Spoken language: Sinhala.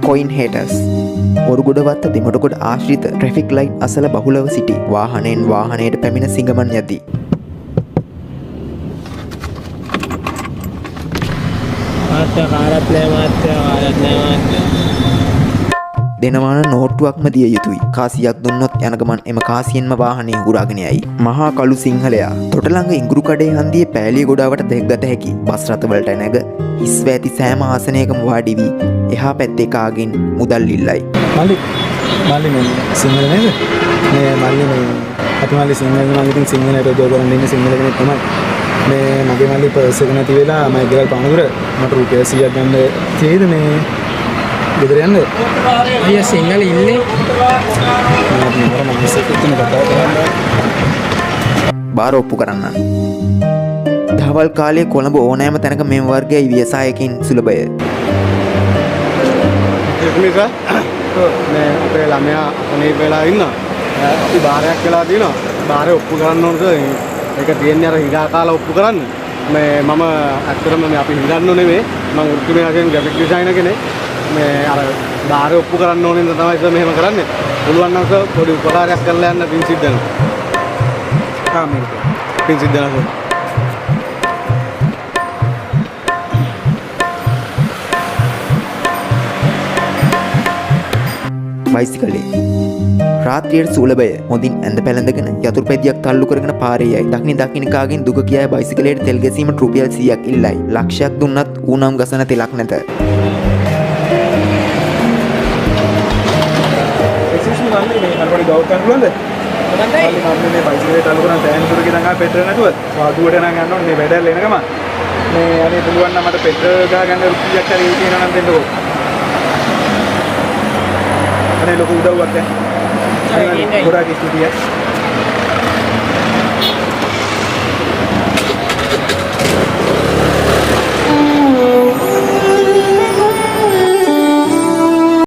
coin haters. ඔරුගොඩවත්ත දෙමොටකොට ආශ්‍රිත ට්‍රැෆික් ලයිට් අසල බහුලව සිටි වාහනයෙන් වාහනයට පැමිණ සිඟමන් යති. දෙනවාන නෝට්ටුවක්ම දිය යුතුයි. කාසියක් දුන්නොත් යන ගමන් එම කාසියෙන්ම වාහනේ හුරාගෙන යයි. මහා කළු සිංහලයා තොටළඟ ඉඟුරු කඩේ හන්දියේ පෑලිය ගොඩාවට දැක්ගත හැකි බස් රථවලට නැග හිස්ව ඇති සෑම ආසනයකම වාඩි වී එහා පැත්තේ කාගෙන් මුදල් ඉල්ලයි. මල්ලි මේ සිංහල නේද? මේ මල්ලි මේ අපි මල්ලි සිංහල නම් ඉතින් සිංහලට උදව් කරන් ඉන්නේ සිංහල කෙනෙක් තමයි. මේ මගේ මල්ලි පර්ස් එක නැති වෙලා මම ගෙවල් පානදුර මට රුපියල් 100ක් ගන්න තියෙද මේ ගෙදර යන්න. අයියා සිංහල ඉන්නේ මම මිනිස්සුත් එක්කම කතා කරන්නේ. බාර ඔප්පු කරන්න. දහවල් කාලයේ කොළඹ ඕනෑම තැනක මෙම වර්ගයේ ව්‍යවසායකින් සුලභය. ඒක මේ අපේ ළමයා අනේ වෙලා ඉන්නවා. අපි බාරයක් වෙලා දිනවා. බාරේ ඔප්පු කරන්න ඕනද? ඒක තියෙන්නේ අර හිඟා කාලා ඔප්පු කරන්න. මේ මම ඇත්තටම මේ අපි හිඟන්නෝ නෙමෙයි. මම වෘත්තිමය වශයෙන් ග්‍රැෆික් ඩිසයිනර් කෙනෙක්. මේ අර බාරේ ඔප්පු කරන්න ඕනේ නේද තමයි සර් මෙහෙම කරන්නේ. පුළුවන් නම් සර් පොඩි උපකාරයක් කරලා යන්න පින් සිද්ධ වෙනවා. මේක පින් සිද්ධ වෙනවා. බයිසිකලේ රාත්‍රියට සුලභය. හොඳින් ඇඳ පැළඳගෙන යතුරු පැදියක් තල්ලු කරගෙන පාරේ යයි. දක්ෂිණ කාගෙන් දුක කියාය බයිසිකලයට තෙල් ගැසීමට රුපියල් 100ක් ඉල්ලයි. ලක්ෂයක් දුන්නත් ඌනම් ගසන තෙලක් නැත. එක්ස්කියුස් මී මල්ලි මේ කල්පඩි ගව් ගන්න පුළුවන්ද? මල්ලි මම මේ බයිසිකලයට තල්ලු කරන් තෑන් දුර ගෙනන් ආ පෙට්‍රල් නැතුව වාදුවට නම් යන්න ඕනේ මේ වැඩල් එන ගමන්. මේ අනේ පුළුවන් නම් මට පෙට්‍රල් ගා ගන්න රුපියලක් හරි තියෙනවා නම් දෙන්නකෝ. අනේ ලොකු උදව්වක් දැන්. ගොඩාක් ස්තුතියි.